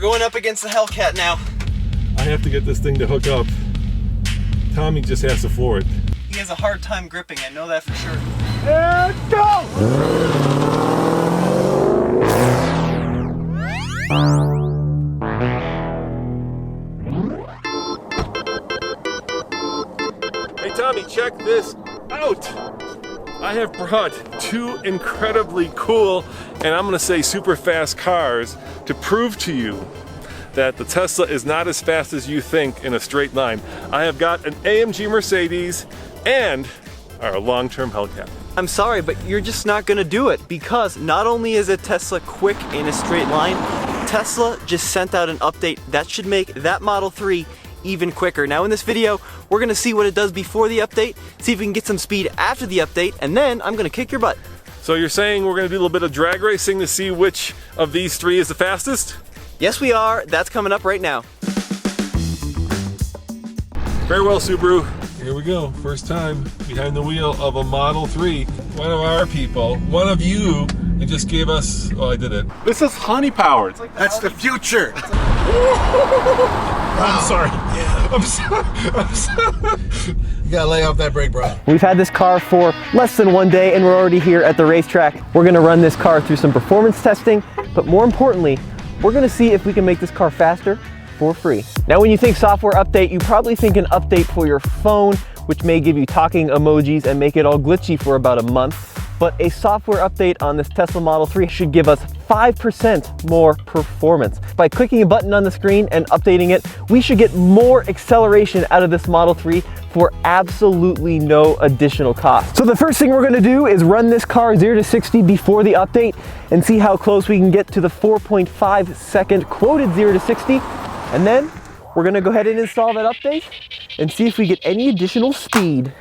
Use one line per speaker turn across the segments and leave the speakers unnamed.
going up against the Hellcat now.
I have to get this thing to hook up. Tommy just has to floor it.
He has a hard time gripping, I know that for sure.
And go! Hey Tommy, check this out! I have brought two incredibly cool, and I'm gonna say super fast cars to prove to you that the Tesla is not as fast as you think in a straight line. I have got an AMG Mercedes and our long-term Hellcat.
I'm sorry, but you're just not gonna do it, because not only is a Tesla quick in a straight line, Tesla just sent out an update that should make that Model 3 even quicker. Now in this video, we're gonna see what it does before the update, see if we can get some speed after the update, and then I'm gonna kick your butt.
So you're saying we're gonna do a little bit of drag racing to see which of these three is the fastest?
Yes, we are. That's coming up right now.
Farewell, Subaru. Here we go. First time behind the wheel of a Model 3. One of our people, one of you, and just gave us, oh, I did it. This is honey powered.
That's the future.
I'm sorry.
Yeah.
I'm sorry.
You gotta lay off that brake, bro.
We've had this car for less than 1 day and we're already here at the racetrack. We're gonna run this car through some performance testing, but more importantly, we're gonna see if we can make this car faster for free. Now when you think software update, you probably think an update for your phone, which may give you talking emojis and make it all glitchy for about a month. But a software update on this Tesla Model 3 should give us 5% more performance. By clicking a button on the screen and updating it, we should get more acceleration out of this Model 3 for absolutely no additional cost. So the first thing we're gonna do is run this car 0 to 60 before the update and see how close we can get to the 4.5 second quoted 0 to 60. And then we're gonna go ahead and install that update and see if we get any additional speed.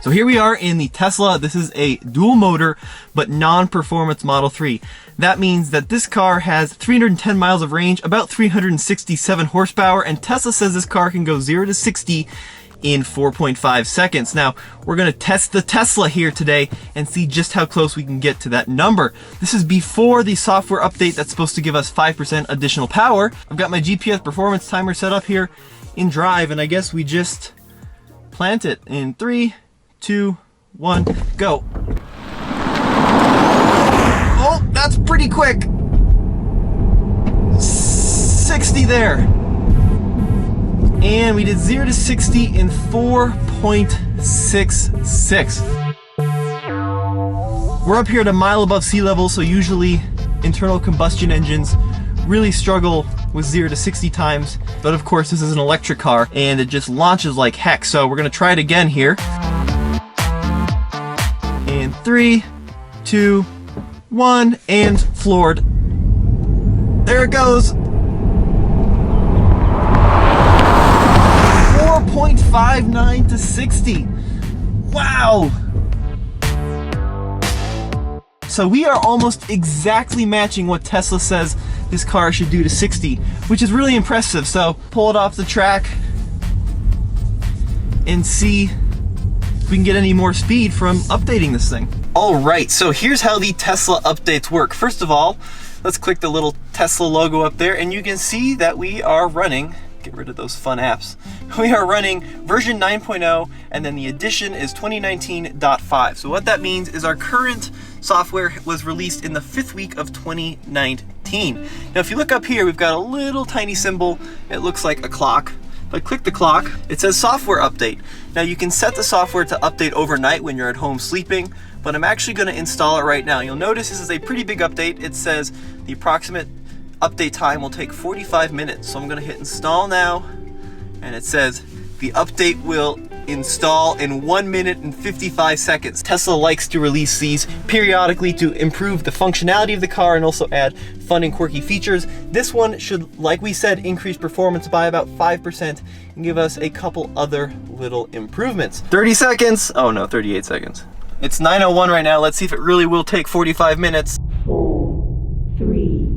So here we are in the Tesla. This is a dual motor, but non-performance Model 3. That means that this car has 310 miles of range, about 367 horsepower, and Tesla says this car can go 0 to 60 in 4.5 seconds. Now, we're gonna test the Tesla here today and see just how close we can get to that number. This is before the software update that's supposed to give us 5% additional power. I've got my GPS performance timer set up here in drive, and I guess we just plant it in 3, 2, 1, go. Oh, that's pretty quick. 60 there. And we did 0 to 60 in 4.66. We're up here at a mile above sea level, so usually internal combustion engines really struggle with 0 to 60 times. But of course, this is an electric car and it just launches like heck. So we're gonna try it again here. In 3, 2, 1, and floored. There it goes. 4.59 to 60. Wow. So we are almost exactly matching what Tesla says this car should do to 60, which is really impressive. So pull it off the track and see if we can get any more speed from updating this thing. All right, so here's how the Tesla updates work. First of all, let's click the little Tesla logo up there and you can see that we are running, get rid of those fun apps. We are running version 9.0 and then the edition is 2019.5. So what that means is our current software was released in the 5th week of 2019. Now if you look up here, we've got a little tiny symbol. It looks like a clock. If I click the clock, it says software update. Now you can set the software to update overnight when you're at home sleeping, but I'm actually gonna install it right now. You'll notice this is a pretty big update. It says the approximate update time will take 45 minutes. So I'm gonna hit install now, and it says the update will install in 1 minute and 55 seconds. Tesla likes to release these periodically to improve the functionality of the car and also add fun and quirky features. This one should, like we said, increase performance by about 5% and give us a couple other little improvements. 30 seconds. Oh no, 38 seconds. It's 9:01 right now. Let's see if it really will take 45 minutes.
4, 3,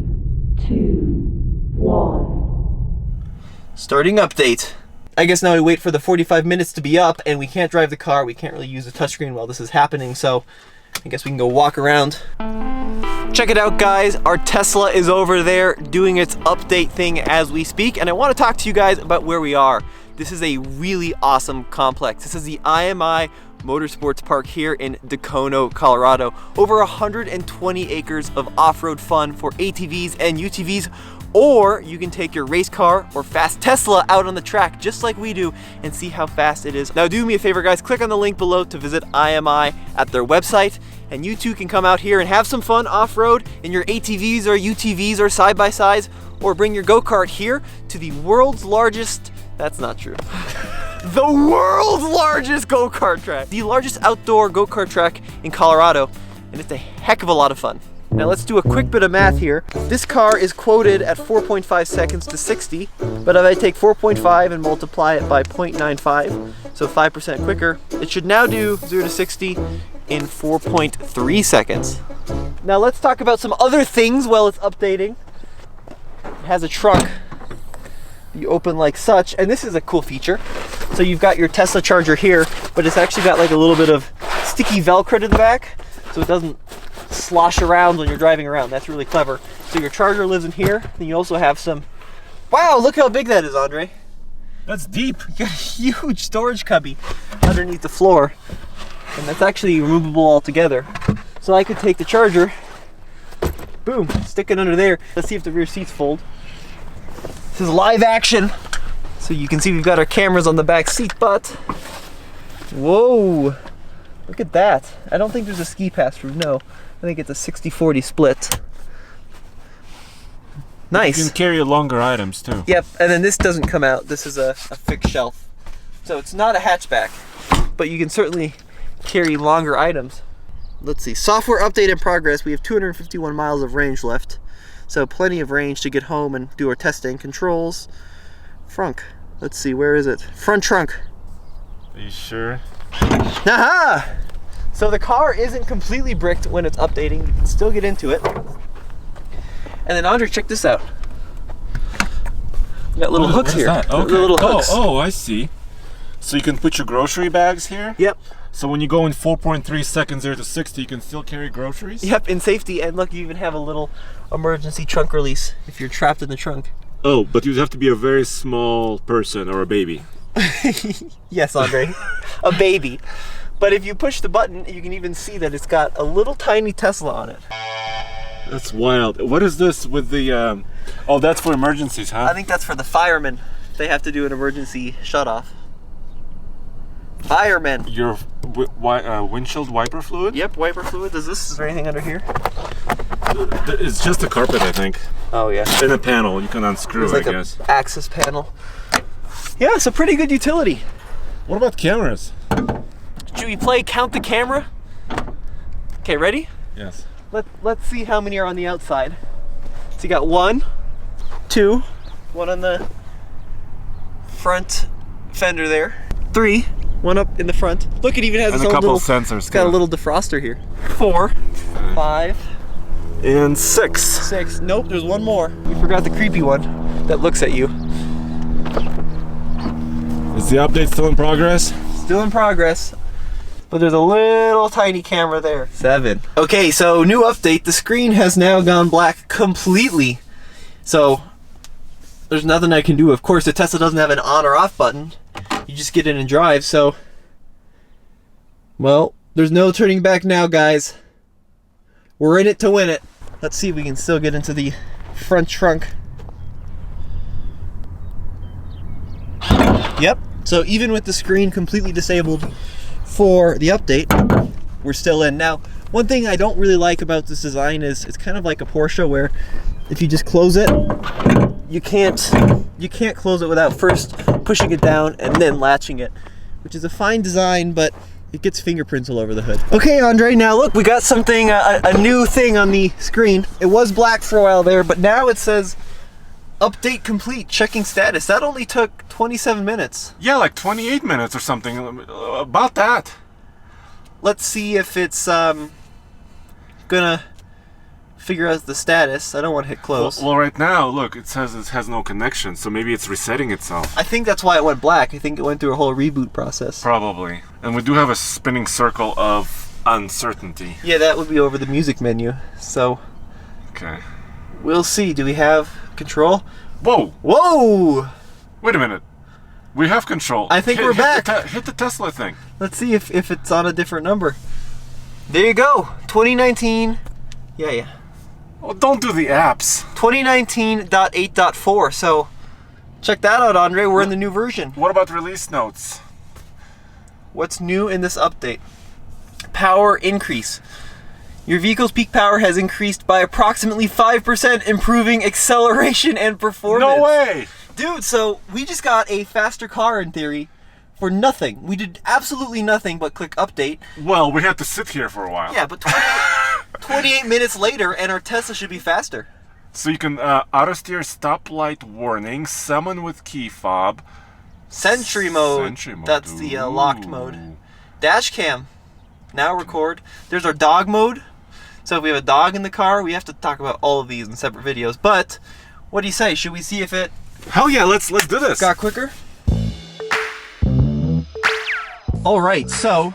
2, 1.
Starting update. I guess now we wait for the 45 minutes to be up and we can't drive the car. We can't really use the touchscreen while this is happening. So I guess we can go walk around. Check it out, guys. Our Tesla is over there doing its update thing as we speak, and I want to talk to you guys about where we are. This is a really awesome complex. This is the IMI Motorsports Park here in Dacono, Colorado. Over 120 acres of off-road fun for ATVs and UTVs, or you can take your race car or fast Tesla out on the track just like we do and see how fast it is. Now do me a favor, guys, click on the link below to visit IMI at their website, and you too can come out here and have some fun off-road in your ATVs or UTVs or side-by-sides, or bring your go-kart here to the world's largest, that's not true, the world's largest go-kart track, the largest outdoor go-kart track in Colorado, and it's a heck of a lot of fun. Now let's do a quick bit of math here. This car is quoted at 4.5 seconds to 60, but if I take 4.5 and multiply it by 0.95, so 5% quicker, it should now do 0 to 60 in 4.3 seconds. Now let's talk about some other things while it's updating. It has a trunk you open like such, and this is a cool feature. So you've got your Tesla charger here, but it's actually got like a little bit of sticky Velcro to the back, so it doesn't slosh around when you're driving around. That's really clever. So your charger lives in here, and you also have some, wow, look how big that is, Andre.
That's deep.
You got a huge storage cubby underneath the floor, and that's actually removable altogether. So I could take the charger, boom, stick it under there. Let's see if the rear seats fold. This is live action. So you can see we've got our cameras on the back seat, but whoa, look at that. I don't think there's a ski pass roof, no. I think it's a 60-40 split. Nice.
You can carry longer items too.
Yep, and then this doesn't come out. This is a fixed shelf. So it's not a hatchback, but you can certainly carry longer items. Let's see, software update in progress. We have 251 miles of range left. So plenty of range to get home and do our testing. Controls, front. Let's see, where is it? Front trunk.
Are you sure?
Aha! So the car isn't completely bricked when it's updating. You can still get into it. And then Andre, check this out. You got little hooks here.
That? Okay.
Little hooks.
Oh, I see. So you can put your grocery bags here?
Yep.
So when you go in 4.3 seconds 0 to 60, you can still carry groceries?
Yep, in safety. And look, you even have a little emergency trunk release if you're trapped in the trunk.
Oh, but you'd have to be a very small person or a baby.
Yes, Andre, a baby. But if you push the button, you can even see that it's got a little tiny Tesla on it.
That's wild. What is this with the, oh, that's for emergencies, huh?
I think that's for the firemen. They have to do an emergency shut-off. Firemen.
Your windshield wiper fluid?
Yep, wiper fluid. Is there anything under here?
It's just a carpet, I think.
Oh, yeah.
And a panel. You can unscrew,
It's like
I guess.
an access panel. Yeah, it's a pretty good utility.
What about cameras?
Should we play count the camera? Okay, ready?
Yes.
Let's see how many are on the outside. So you got 1, 2, 1 on the front fender there. 3, 1 up in the front. Look, it even has
And
its
a
own
couple
little
sensors.
It's got a little defroster here. 4, 5,
And 6.
6. Nope, there's one more. We forgot the creepy one that looks at you.
Is the update still in progress?
Still in progress. But there's a little tiny camera there. 7. Okay, so new update. The screen has now gone black completely. So there's nothing I can do. Of course, the Tesla doesn't have an on or off button. You just get in and drive. So, well, there's no turning back now, guys. We're in it to win it. Let's see if we can still get into the front trunk. Yep. So even with the screen completely disabled for the update, we're still in. Now, one thing I don't really like about this design is it's kind of like a Porsche where if you just close it, you can't close it without first pushing it down and then latching it, which is a fine design, but it gets fingerprints all over the hood. Okay, Andre, now look, we got something, a new thing on the screen. It was black for a while there, but now it says update complete, checking status. That only took 27 minutes.
Yeah, like 28 minutes or something. About that.
Let's see if it's gonna figure out the status. I don't want to hit close.
Well, right now, look, it says it has no connection, so maybe it's resetting itself.
I think that's why it went black. I think it went through a whole reboot process.
Probably. And we do have a spinning circle of uncertainty.
Yeah, that would be over the music menu. So
Okay.
we'll see. Do we have control?
Whoa!
Whoa!
Wait a minute. We have control.
I think we're back.
Hit the Tesla thing.
Let's see if it's on a different number. There you go. 2019. Yeah.
Oh, don't do the apps.
2019.8.4. So check that out, Andre. We're in the new version.
What about release notes?
What's new in this update? Power increase. Your vehicle's peak power has increased by approximately 5%, improving acceleration and performance.
No way!
Dude, so we just got a faster car in theory for nothing. We did absolutely nothing but click update.
Well, we had to sit here for a while.
Yeah, but 28 minutes later and our Tesla should be faster.
So you can auto steer, stoplight warning, summon with key fob.
Sentry mode.
Sentry mode.
That's the locked mode. Dash cam. Now record. There's our dog mode. So if we have a dog in the car, we have to talk about all of these in separate videos. But what do you say? Should we see if it
Hell yeah, let's do this.
got quicker? All right, so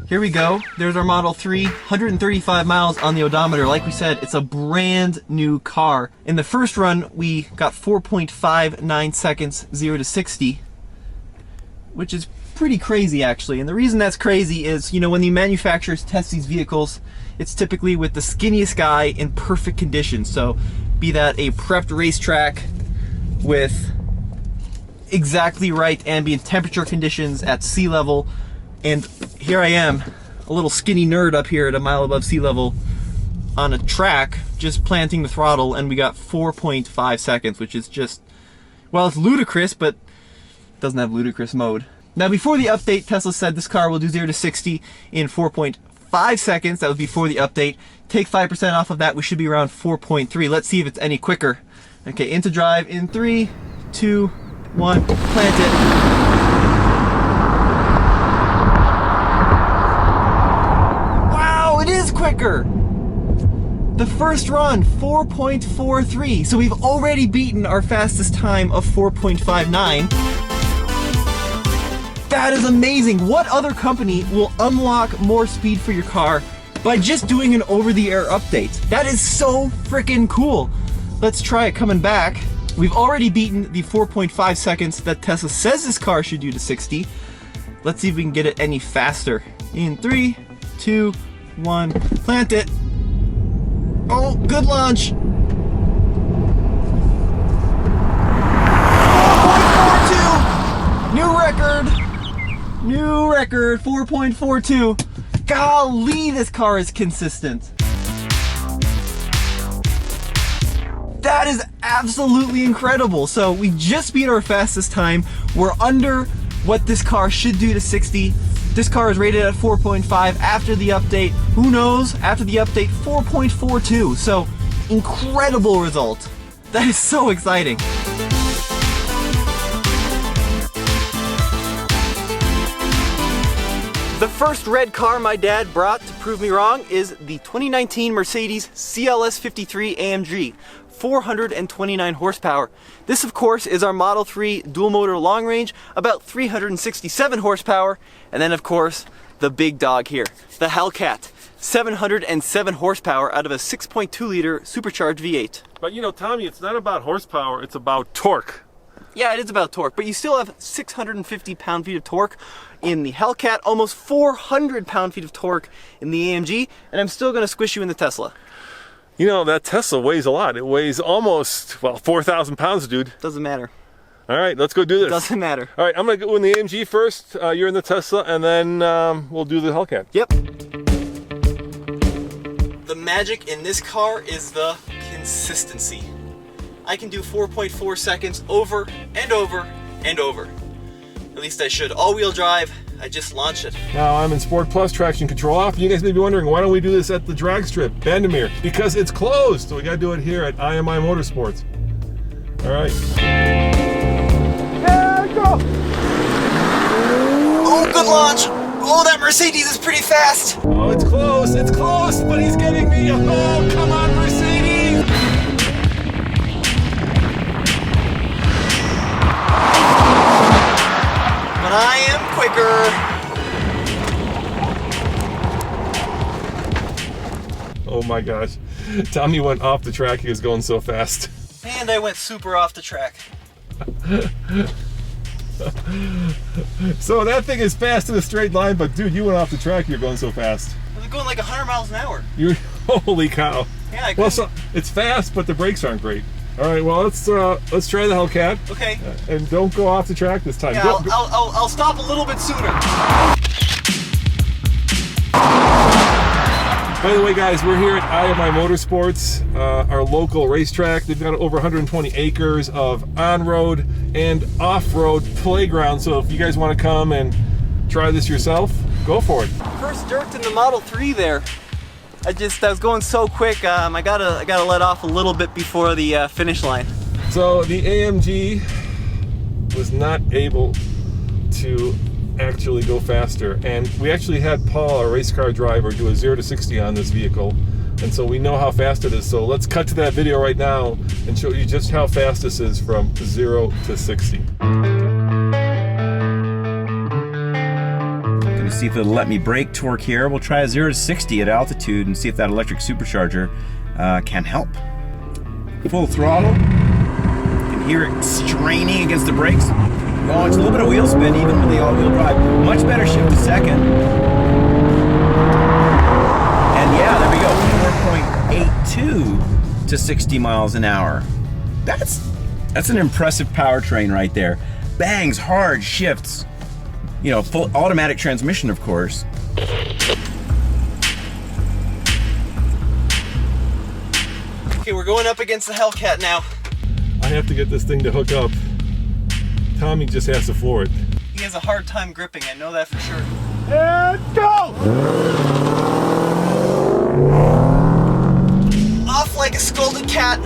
here we go. There's our Model 3, 135 miles on the odometer. Like we said, it's a brand new car. In the first run, we got 4.59 seconds, 0 to 60, which is pretty crazy actually. And the reason that's crazy is, you know, when the manufacturers test these vehicles, it's typically with the skinniest guy in perfect conditions. So be that a prepped racetrack with exactly right ambient temperature conditions at sea level. And here I am, a little skinny nerd up here at a mile above sea level on a track, just planting the throttle, and we got 4.5 seconds, which is just, well, it's ludicrous, but it doesn't have ludicrous mode. Now, before the update, Tesla said this car will do 0 to 60 in 4.5 seconds. That was before the update. Take 5% off of that, we should be around 4.3. Let's see if it's any quicker. Okay, into drive in 3, 2, 1, plant it. Wow, it is quicker. The first run, 4.43. So we've already beaten our fastest time of 4.59. That is amazing. What other company will unlock more speed for your car by just doing an over-the-air update? That is so freaking cool. Let's try it coming back. We've already beaten the 4.5 seconds that Tesla says this car should do to 60. Let's see if we can get it any faster. In 3, 2, 1, plant it. Oh, good launch. 4.42. New record. New record, 4.42. Golly, this car is consistent. That is absolutely incredible. So we just beat our fastest time. We're under what this car should do to 60. This car is rated at 4.5 after the update. Who knows? After the update, 4.42. So incredible result. That is so exciting. The first red car my dad brought to prove me wrong is the 2019 Mercedes Cls 53 AMG, 429 horsepower. This, of course, is our Model 3 dual motor long range, about 367 horsepower. And then, of course, the big dog here, the Hellcat, 707 horsepower out of a 6.2 liter supercharged V8.
But you know, Tommy, it's not about horsepower, it's about torque.
Yeah, it is about torque, but you still have 650 pound-feet of torque in the Hellcat, almost 400 pound-feet of torque in the AMG, and I'm still gonna squish you in the Tesla.
You know, that Tesla weighs a lot. It weighs almost, well, 4,000 pounds, dude.
Doesn't matter.
All right, let's go do this.
Doesn't matter.
All right, I'm gonna go in the AMG first, you're in the Tesla, and then we'll do the Hellcat.
Yep. The magic in this car is the consistency. I can do 4.4 seconds over and over and over. At least I should. All-wheel drive, I just launched it.
Now I'm in Sport Plus traction control off. You guys may be wondering, why don't we do this at the drag strip, Bandimere? Because it's closed, so we gotta do it here at IMI Motorsports. All right. Yeah, go!
Oh, good launch! Oh, that Mercedes is pretty fast!
Oh, it's close, but he's getting me. Oh, come on, Mercedes!
But I am quicker.
my gosh. Tommy went off the track. He was going so fast.
And I went super off the track.
So that thing is fast in a straight line, but dude, you went off the track. You're going so fast.
I was going like 100 miles an hour.
Holy cow.
Yeah,
well, so it's fast, but the brakes aren't great. All right, well, let's try the Hellcat.
Okay.
And don't go off the track this time.
Yeah, I'll stop a little bit sooner.
By the way, guys, we're here at IMI Motorsports, our local racetrack. They've got over 120 acres of on-road and off-road playground. So if you guys want to come and try this yourself, go for it.
First dirt in the Model 3 there. I was going so quick. I gotta let off a little bit before the finish line.
So the AMG was not able to actually go faster, and we actually had Paul, our race car driver, do a 0 to 60 on this vehicle, and so we know how fast it is. So let's cut to that video right now and show you just how fast this is from 0 to 60.
Gonna see if it'll let me brake torque here. We'll try a 0 to 60 at altitude and see if that electric supercharger can help. Full throttle. You can hear it straining against the brakes. Oh, it's a little bit of wheel spin even with the all-wheel drive. Much better shift to second. And yeah, there we go. 4.82 to 60 miles an hour. That's an impressive powertrain right there. Bangs, hard shifts. You know, full automatic transmission, of course.
Okay, we're going up against the Hellcat now.
I have to get this thing to hook up. Tommy just has to floor it.
He has a hard time gripping, I know that for sure.
And go!
Off like a scolded cat.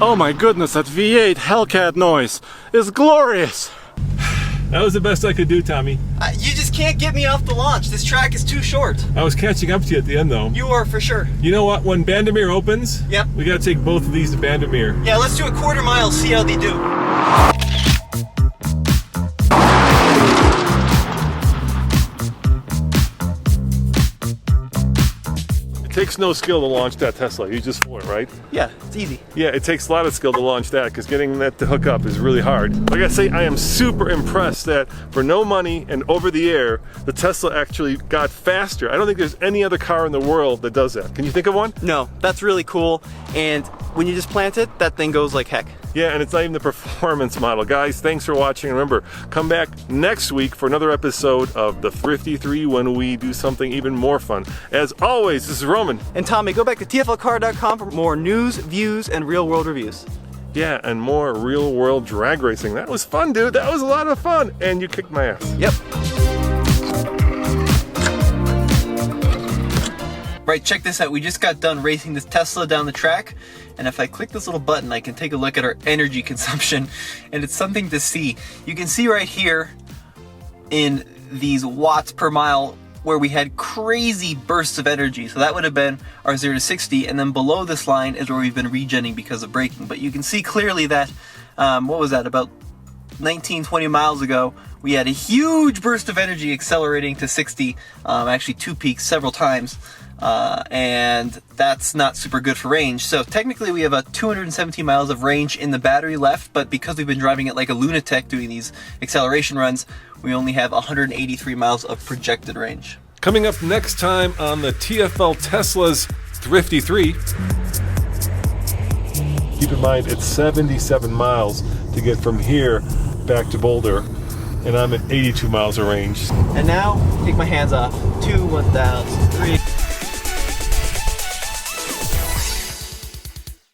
Oh my goodness, that V8 Hellcat noise is glorious!
That was the best I could do, Tommy.
You just can't get me off the launch. This track is too short.
I was catching up to you at the end, though.
You are for sure.
You know what? When Bandemere opens,
yep,
we gotta take both of these to Bandemere.
Yeah, let's do a quarter mile, see how they do.
It takes no skill to launch that Tesla. You just floor it, right?
Yeah, it's easy.
Yeah, it takes a lot of skill to launch that because getting that to hook up is really hard. Like I say, I am super impressed that for no money and over the air, the Tesla actually got faster. I don't think there's any other car in the world that does that. Can you think of one?
No, that's really cool. And when you just plant it, that thing goes like heck.
Yeah, and it's not even the performance model. Guys, thanks for watching. Remember, come back next week for another episode of the Thrifty 3 when we do something even more fun. As always, this is Roman.
And Tommy, go back to tflcar.com for more news, views, and real-world reviews.
Yeah, and more real-world drag racing. That was fun, dude. That was a lot of fun. And you kicked my ass.
Yep. Right, check this out. We just got done racing this Tesla down the track, and if I click this little button, I can take a look at our energy consumption, and it's something to see. You can see right here in these watts per mile where we had crazy bursts of energy. So that would have been our 0 to 60, and then below this line is where we've been regenning because of braking. But you can see clearly that, what was that, about 19-20 miles ago, we had a huge burst of energy accelerating to 60, actually 2 peaks several times. And that's not super good for range. So technically we have a 217 miles of range in the battery left, but because we've been driving it like a lunatic doing these acceleration runs, we only have 183 miles of projected range.
Coming up next time on the TFL Tesla's Thrifty 3. Keep in mind, it's 77 miles to get from here back to Boulder, and I'm at 82 miles of range.
And now, take my hands off. 2, 1,000, 3...